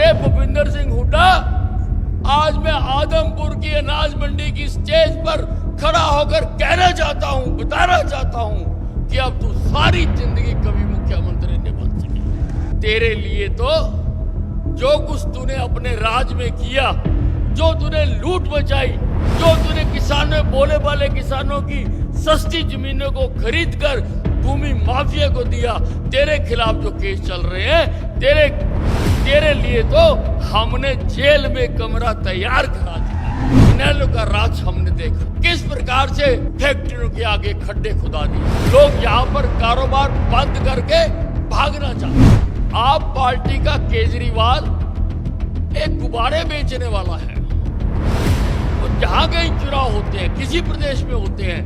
अरे भूपिंदर सिंह हुड्डा, आज मैं आदमपुर की अनाज मंडी की स्टेज पर खड़ा होकर कहना चाहता हूं, बताना चाहता हूं कि अब तू सारी जिंदगी कभी मुख्यमंत्री नहीं बन सके। तेरे लिए तो जो कुछ तूने अपने राज में किया, जो तूने लूट मचाई, जो तूने किसानों, बोले वाले किसानों की सस्ती जमीनों को खरीद कर भूमि माफिया को दिया, तेरे खिलाफ जो केस चल रहे हैं, तेरे लिए तो हमने जेल में कमरा तैयार करा दिया। इनेलो का राज हमने देखा किस प्रकार से फैक्ट्रियों के आगे खड्डे खुदा दिए, लोग यहाँ पर कारोबार बंद करके भागना चाहते। आप पार्टी का केजरीवाल एक गुब्बारे बेचने वाला है। वो जहां कहीं चुनाव होते हैं, किसी प्रदेश में होते हैं,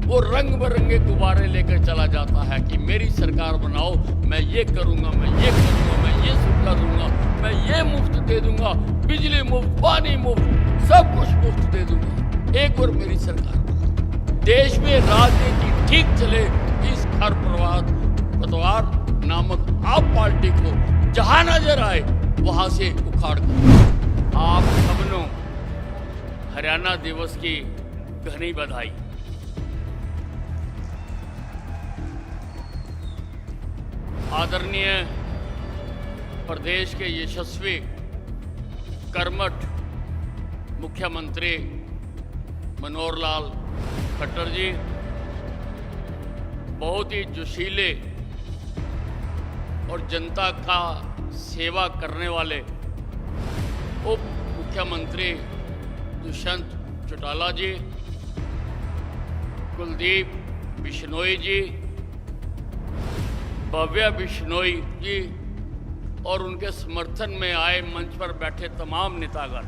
वो रंग बिरंगे गुब्बारे लेकर चला जाता है कि मेरी सरकार बनाओ, मैं ये करूंगा, मैं ये करूंगा, मैं ये सुविधा दूंगा, मैं ये मुफ्त दे दूंगा, बिजली मुफ्त, पानी मुफ्त, सब कुछ मुफ्त दे दूंगा, एक बार मेरी सरकार बनाओ। देश में राजनीति ठीक चले, इस खरपतवार नामक आप पार्टी को जहां नजर आए वहां से उखाड़ कर। आप सबनों हरियाणा दिवस की घनी बधाई। आदरणीय प्रदेश के यशस्वी कर्मठ मुख्यमंत्री मनोहर लाल खट्टर जी, बहुत ही जोशीले और जनता का सेवा करने वाले उप मुख्यमंत्री दुष्यंत चौटाला जी, कुलदीप बिश्नोई जी, भव्या बिश्नोई जी और उनके समर्थन में आए मंच पर बैठे तमाम नेतागण,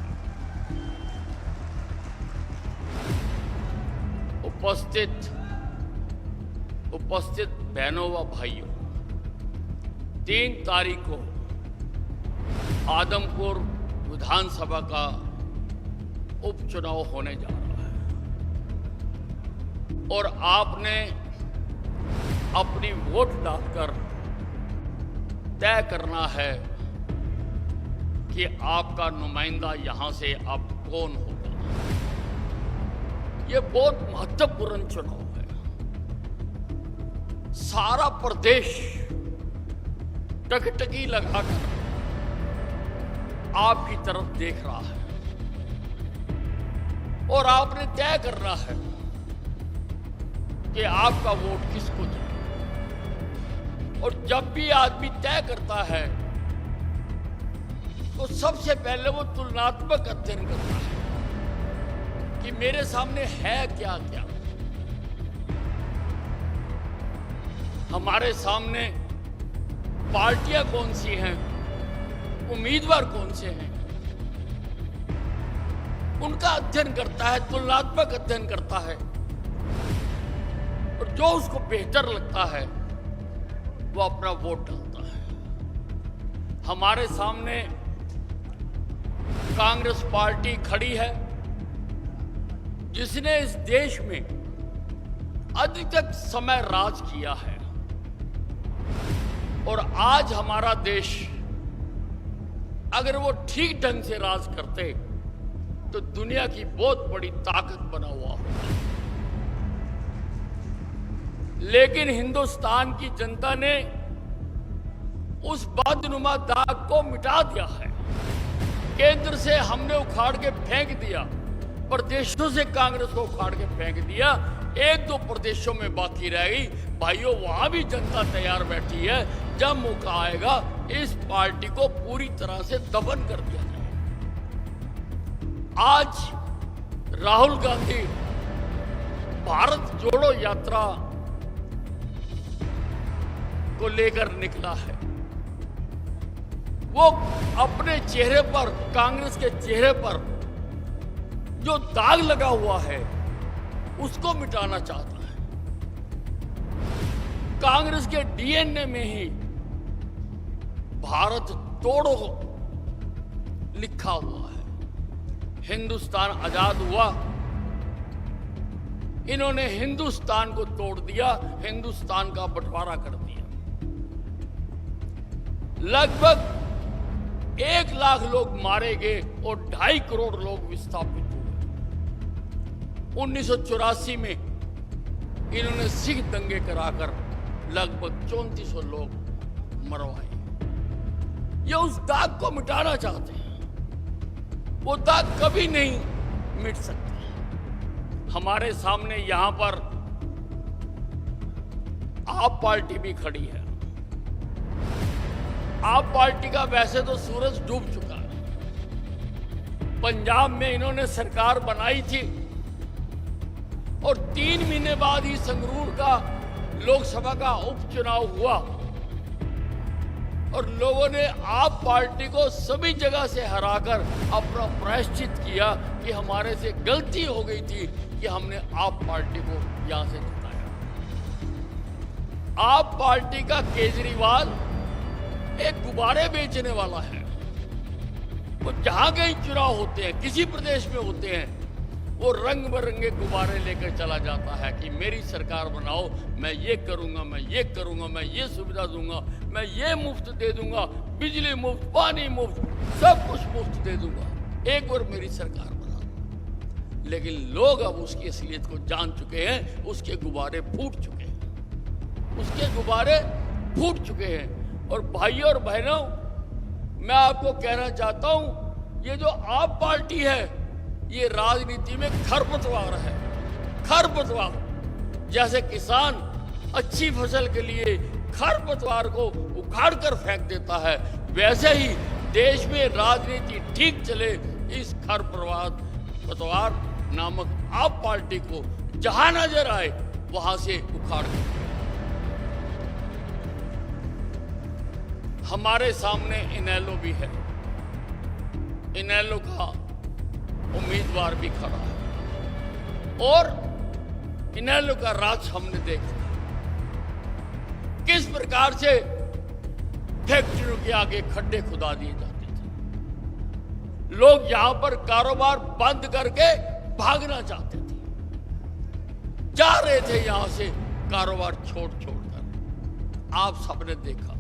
उपस्थित बहनों व भाइयों, 3 तारीख को आदमपुर विधानसभा का उपचुनाव होने जा रहा है और आपने अपनी वोट डालकर तय करना है कि आपका नुमाइंदा यहां से अब कौन होगा। यह बहुत महत्वपूर्ण चुनाव है। सारा प्रदेश टकटकी लगाकर आपकी तरफ देख रहा है और आपने तय करना है कि आपका वोट किसको जाए। और जब भी आदमी तय करता है तो सबसे पहले वो तुलनात्मक अध्ययन करता है कि मेरे सामने है क्या क्या। हमारे सामने पार्टियां कौन सी हैं, उम्मीदवार कौन से हैं, उनका अध्ययन करता है, तुलनात्मक अध्ययन करता है और जो उसको बेहतर लगता है वो अपना वोट डालता है। हमारे सामने कांग्रेस पार्टी खड़ी है जिसने इस देश में अधिकतम समय राज किया है और आज हमारा देश अगर वो ठीक ढंग से राज करते तो दुनिया की बहुत बड़ी ताकत बना हुआ होता। लेकिन हिंदुस्तान की जनता ने उस बदनुमा दाग को मिटा दिया है। केंद्र से हमने उखाड़ के फेंक दिया, प्रदेशों से कांग्रेस को उखाड़ के फेंक दिया, 1-2 प्रदेशों में बाकी रह गई। भाइयों, वहां भी जनता तैयार बैठी है, जब मौका आएगा इस पार्टी को पूरी तरह से दफन कर दिया जाए। आज राहुल गांधी भारत जोड़ो यात्रा को लेकर निकला है। वो अपने चेहरे पर, कांग्रेस के चेहरे पर जो दाग लगा हुआ है उसको मिटाना चाहता है। कांग्रेस के डीएनए में ही भारत तोड़ो लिखा हुआ है। हिंदुस्तान आजाद हुआ, इन्होंने हिंदुस्तान को तोड़ दिया, हिंदुस्तान का बंटवारा कर दिया। लगभग 1 लाख लोग मारे गए और 2.5 करोड़ लोग विस्थापित हुए। 1984 में इन्होंने सिख दंगे कराकर लगभग 3400 लोग मरवाए। ये उस दाग को मिटाना चाहते हैं, वो दाग कभी नहीं मिट सकता। हमारे सामने यहां पर आप पार्टी भी खड़ी है। आप पार्टी का वैसे तो सूरज डूब चुका है। पंजाब में इन्होंने सरकार बनाई थी और 3 महीने बाद ही संगरूर का लोकसभा का उपचुनाव हुआ और लोगों ने आप पार्टी को सभी जगह से हराकर अपना प्रायश्चित किया कि हमारे से गलती हो गई थी कि हमने आप पार्टी को यहां से जिताया। आप पार्टी का केजरीवाल एक गुब्बारे बेचने वाला है। वो जहां कहीं चुनाव होते हैं, किसी प्रदेश में होते हैं, वो रंग बिरंगे गुब्बारे लेकर चला जाता है कि मेरी सरकार बनाओ, मैं ये करूंगा, मैं ये करूंगा, मैं ये सुविधा दूंगा, मैं ये मुफ्त दे दूंगा, बिजली मुफ्त, पानी मुफ्त, सब कुछ मुफ्त दे दूंगा, एक बार मेरी सरकार बना दो। लेकिन लोग अब उसकी असलियत को जान चुके हैं, उसके गुब्बारे फूट चुके हैं, उसके गुब्बारे फूट चुके हैं। और भाइयों और बहनों, मैं आपको कहना चाहता हूं, ये जो आप पार्टी है, ये राजनीति में खरपतवार है। खरपतवार जैसे किसान अच्छी फसल के लिए खरपतवार को उखाड़ कर फेंक देता है, वैसे ही देश में राजनीति ठीक चले, इस खरपतवार नामक आप पार्टी को जहां नजर आए वहां से उखाड़ दें। हमारे सामने इनेलो भी है। इनेलो का उम्मीदवार भी खड़ा है और इनेलो का राज हमने देखा किस प्रकार से फैक्ट्रियों के आगे खड्डे खुदा दिए जाते थे। लोग यहां पर कारोबार बंद करके भागना चाहते थे, जा रहे थे यहां से कारोबार छोड़ कर। आप सबने देखा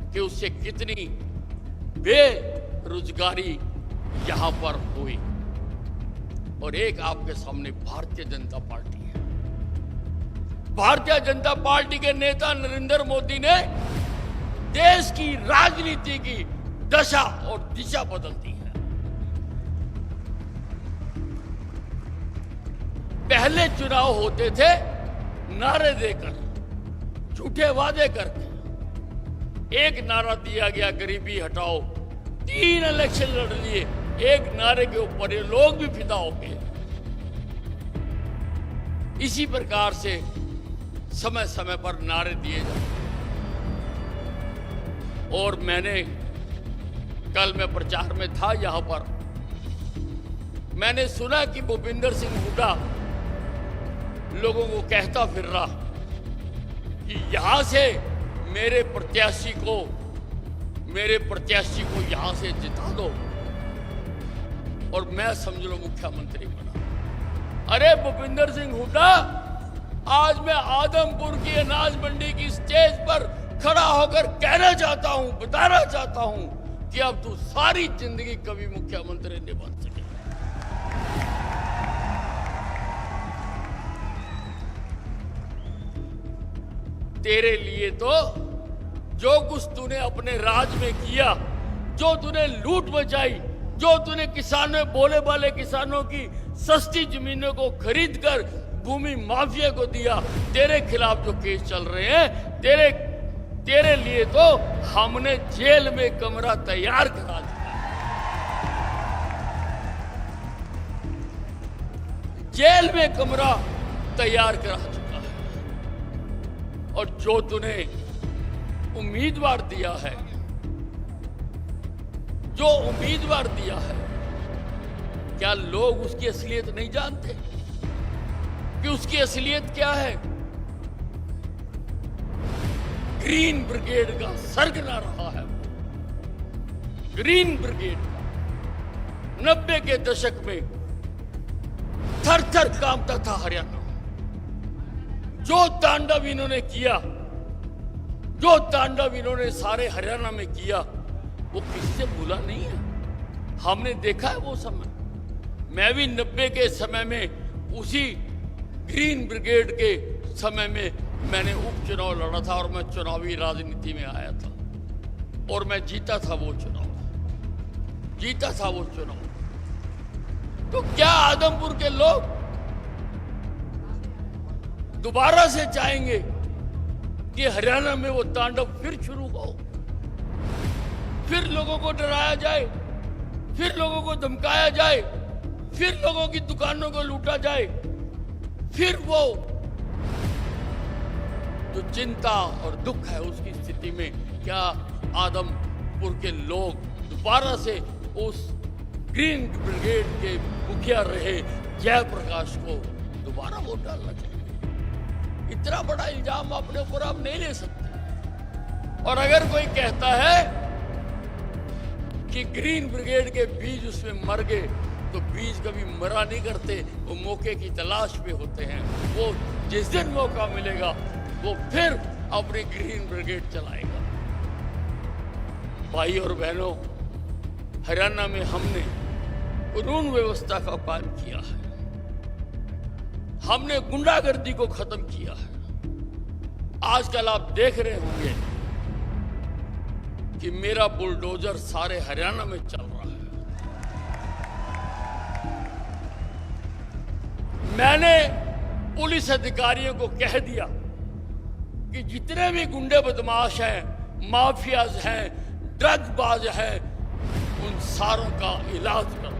कि उससे कितनी बेरोजगारी यहां पर हुई। और एक आपके सामने भारतीय जनता पार्टी है। भारतीय जनता पार्टी के नेता नरेंद्र मोदी ने देश की राजनीति की दशा और दिशा बदल दी है। पहले चुनाव होते थे नारे देकर, झूठे वादे करके। एक नारा दिया गया, गरीबी हटाओ, 3 इलेक्शन लड़ लिए, एक नारे के ऊपर ये लोग भी फिदा हो गए। इसी प्रकार से समय समय पर नारे दिए जाते। और मैंने कल मैं प्रचार में था यहां पर, मैंने सुना कि भूपिंदर सिंह हुड्डा लोगों को कहता फिर रहा कि यहां से मेरे प्रत्याशी को यहां से जिता दो और मैं समझ लो मुख्यमंत्री बना। अरे भूपिंदर सिंह हुड्डा, आज मैं आदमपुर की अनाज मंडी की स्टेज पर खड़ा होकर कहना चाहता हूं, बताना चाहता हूं कि अब तू सारी जिंदगी कभी मुख्यमंत्री नहीं बन सके। तेरे लिए तो जो कुछ तूने अपने राज में किया, जो तूने लूट मचाई, जो तूने किसानों, बोले वाले किसानों की सस्ती जमीनों को खरीद कर भूमि माफिया को दिया, तेरे खिलाफ जो केस चल रहे हैं, तेरे लिए तो हमने जेल में कमरा तैयार करा दिया। जेल में कमरा तैयार करा चुका है। और जो तूने उम्मीदवार दिया है, जो उम्मीदवार दिया है, क्या लोग उसकी असलियत नहीं जानते कि उसकी असलियत क्या है? ग्रीन ब्रिगेड का सरगना रहा है। ग्रीन ब्रिगेड 90 के दशक में थर थर कांपता था हरियाणा। जो तांडव इन्होंने किया, जो तांडव इन्होंने सारे हरियाणा में किया, वो किसी से भूला नहीं है। हमने देखा है वो समय। मैं भी 90 के समय में उसी ग्रीन ब्रिगेड के समय में मैंने उपचुनाव लड़ा था और मैं चुनावी राजनीति में आया था और मैं जीता था वो चुनाव। तो क्या आदमपुर के लोग दोबारा से चाहेंगे कि हरियाणा में वो तांडव फिर शुरू हो, फिर लोगों को डराया जाए, फिर लोगों को धमकाया जाए, फिर लोगों की दुकानों को लूटा जाए, फिर वो जो चिंता और दुख है उसकी स्थिति में क्या आदमपुर के लोग दोबारा से उस ग्रीन ब्रिगेड के मुखिया रहे जयप्रकाश को दोबारा वोट डालना चाहिए? इतना बड़ा इल्जाम अपने ऊपर आप नहीं ले सकते। और अगर कोई कहता है कि ग्रीन ब्रिगेड के बीज उसमें मर गए, तो बीज कभी मरा नहीं करते, वो मौके की तलाश में होते हैं। वो जिस दिन मौका मिलेगा वो फिर अपनी ग्रीन ब्रिगेड चलाएगा। भाई और बहनों, हरियाणा में हमने कानून व्यवस्था का काम किया है, हमने गुंडागर्दी को खत्म किया है। आजकल आप देख रहे होंगे कि मेरा बुलडोजर सारे हरियाणा में चल रहा है। मैंने पुलिस अधिकारियों को कह दिया कि जितने भी गुंडे बदमाश हैं, माफियाज हैं, ड्रग्सबाज हैं, उन सारों का इलाज करो।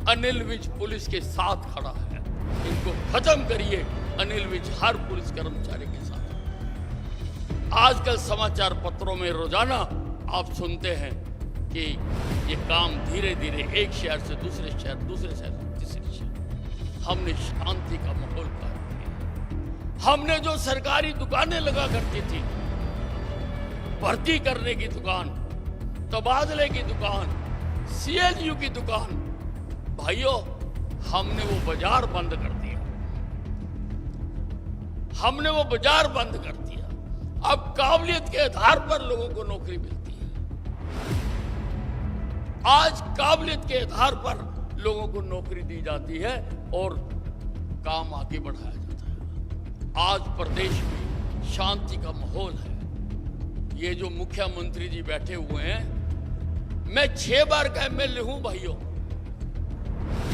अनिल विज पुलिस के साथ खड़ा है, इनको खत्म करिए। अनिल विज हर पुलिस कर्मचारी के साथ। आजकल समाचार पत्रों में रोजाना आप सुनते हैं कि ये काम धीरे धीरे एक शहर से दूसरे शहर, दूसरे शहर से तीसरे शहर। हमने शांति का माहौल कायम किया। हमने जो सरकारी दुकानें लगा करती थी, भर्ती करने की दुकान, तबादले की दुकान, CLU की दुकान, भाइयों हमने वो बाजार बंद कर दिया। हमने वो बाजार बंद कर दिया। अब काबिलियत के आधार पर लोगों को नौकरी मिलती है। आज काबिलियत के आधार पर लोगों को नौकरी दी जाती है और काम आगे बढ़ाया जाता है। आज प्रदेश में शांति का माहौल है। ये जो मुख्यमंत्री जी बैठे हुए हैं, मैं 6 बार का MLA हूं भाइयों,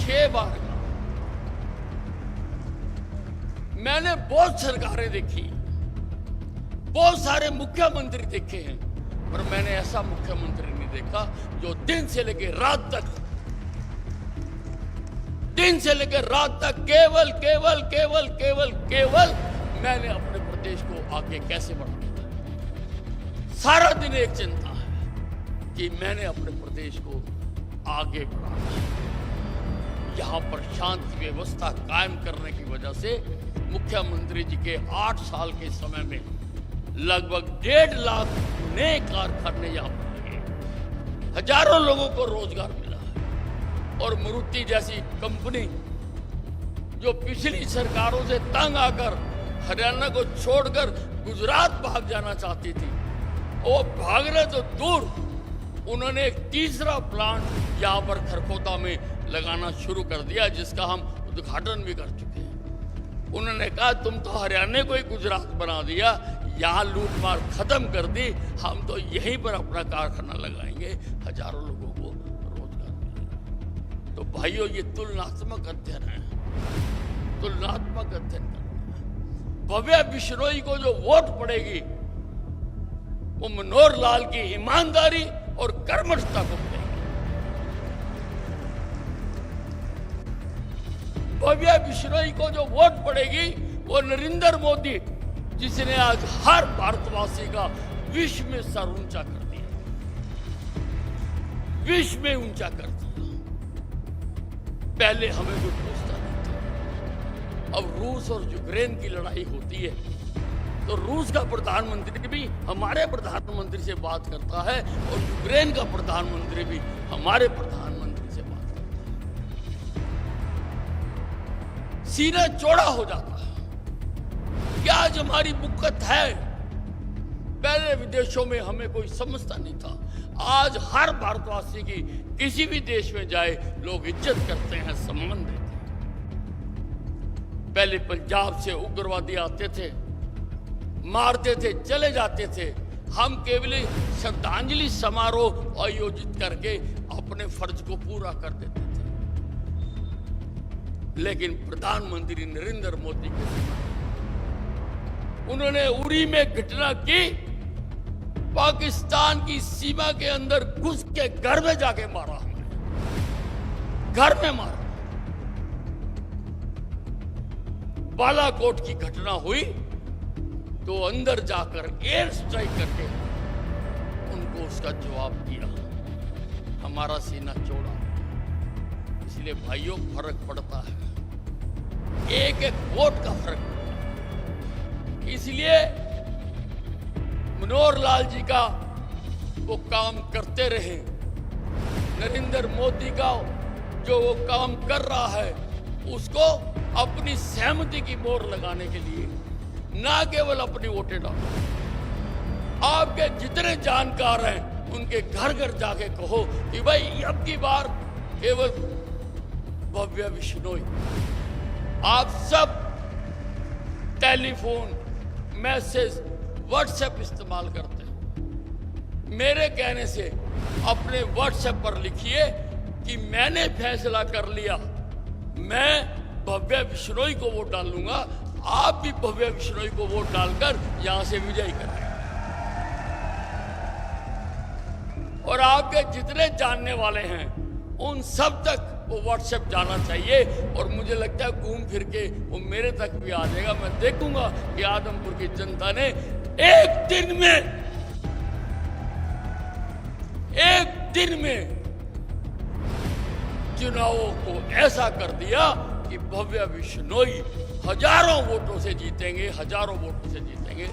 6 बार का। मैंने बहुत सरकारें देखी, बहुत सारे मुख्यमंत्री देखे हैं, पर मैंने ऐसा मुख्यमंत्री नहीं देखा जो दिन से लेकर रात तक केवल केवल केवल केवल केवल मैंने अपने प्रदेश को आगे कैसे बढ़ाना है। सारा दिन एक चिंता है कि मैंने अपने प्रदेश को आगे बढ़ाना है। यहाँ पर शांति व्यवस्था कायम करने की वजह से मुख्यमंत्री जी के 8 साल के समय में लगभग 1.5 लाख नए कारखाने यहाँ पर लगे, हजारों लोगों को रोजगार मिला है। और मारुति जैसी कंपनी जो पिछली सरकारों से तंग आकर हरियाणा को छोड़कर गुजरात भाग जाना चाहती थी, वो भागने तो दूर, उन्होंने एक तीसरा प्लांट यहाँ पर खरखोदा में लगाना शुरू कर दिया, जिसका हम उद्घाटन भी कर चुके हैं। उन्होंने कहा तुम तो हरियाणा को ही गुजरात बना दिया, यहाँ लूट मार खत्म कर दी, हम तो यहीं पर अपना कारखाना लगाएंगे, हजारों लोगों को रोजगार मिलेगा। तो भाइयों, ये तुलनात्मक अध्ययन है, तुलनात्मक अध्ययन करना है। भव्या बिश्नोई को जो वोट पड़ेगी वो मनोहर लाल की ईमानदारी और कर्मठता को पड़ेगी। भव्या बिश्नोई को जो वोट पड़ेगी वो नरेंद्र मोदी, जिसने आज हर भारतवासी का विश्व में सर ऊंचा कर दिया, विश्व में ऊंचा कर दिया। पहले हमें कोई पूछता नहीं था। अब रूस और यूक्रेन की लड़ाई होती है तो रूस का प्रधानमंत्री भी हमारे प्रधानमंत्री से बात करता है और यूक्रेन का प्रधानमंत्री भी हमारे प्रधानमंत्री से बात करता है। सीना चौड़ा हो जाता है। क्या आज हमारी बुक्कत है पहले विदेशों में हमें कोई समझता नहीं था, आज हर भारतवासी की किसी भी देश में जाए लोग इज्जत करते हैं, सम्मान देते हैं। पहले पंजाब से उग्रवादी आते थे, मारते थे, चले जाते थे, हम केवल श्रद्धांजलि समारोह आयोजित करके अपने फर्ज को पूरा कर देते थे। लेकिन प्रधानमंत्री नरेंद्र मोदी के समय उन्होंने उरी में घटना की, पाकिस्तान की सीमा के अंदर घुस के घर में जाके मारा, हमने घर में मारा। बालाकोट की घटना हुई तो अंदर जाकर एयर स्ट्राइक करके उनको उसका जवाब दिया, हमारा सीना चौड़ा। इसलिए भाइयों फर्क पड़ता है, एक एक वोट का फर्क पड़ता है। इसलिए मनोहर लाल जी का वो काम करते रहे, नरेंद्र मोदी का जो वो काम कर रहा है उसको अपनी सहमति की मोहर लगाने के लिए, ना केवल अपनी वोटें डालो। आपके जितने जानकार हैं उनके घर घर जाके कहो कि भाई अब की बार केवल भव्य बिश्नोई। आप सब टेलीफोन, मैसेज, व्हाट्सएप इस्तेमाल करते हैं, मेरे कहने से अपने व्हाट्सएप पर लिखिए कि मैंने फैसला कर लिया, मैं भव्य बिश्नोई को वोट डालूंगा, आप भी भव्य बिश्नोई को वोट डालकर यहां से विजयी कराएं। और आपके जितने जानने वाले हैं उन सब तक वो व्हाट्सएप जाना चाहिए, और मुझे लगता है घूम फिर के वो मेरे तक भी आ जाएगा। मैं देखूंगा कि आदमपुर की जनता ने एक दिन में चुनावों को ऐसा कर दिया कि भव्य बिश्नोई हजारों वोटों से जीतेंगे, हजारों वोटों से जीतेंगे।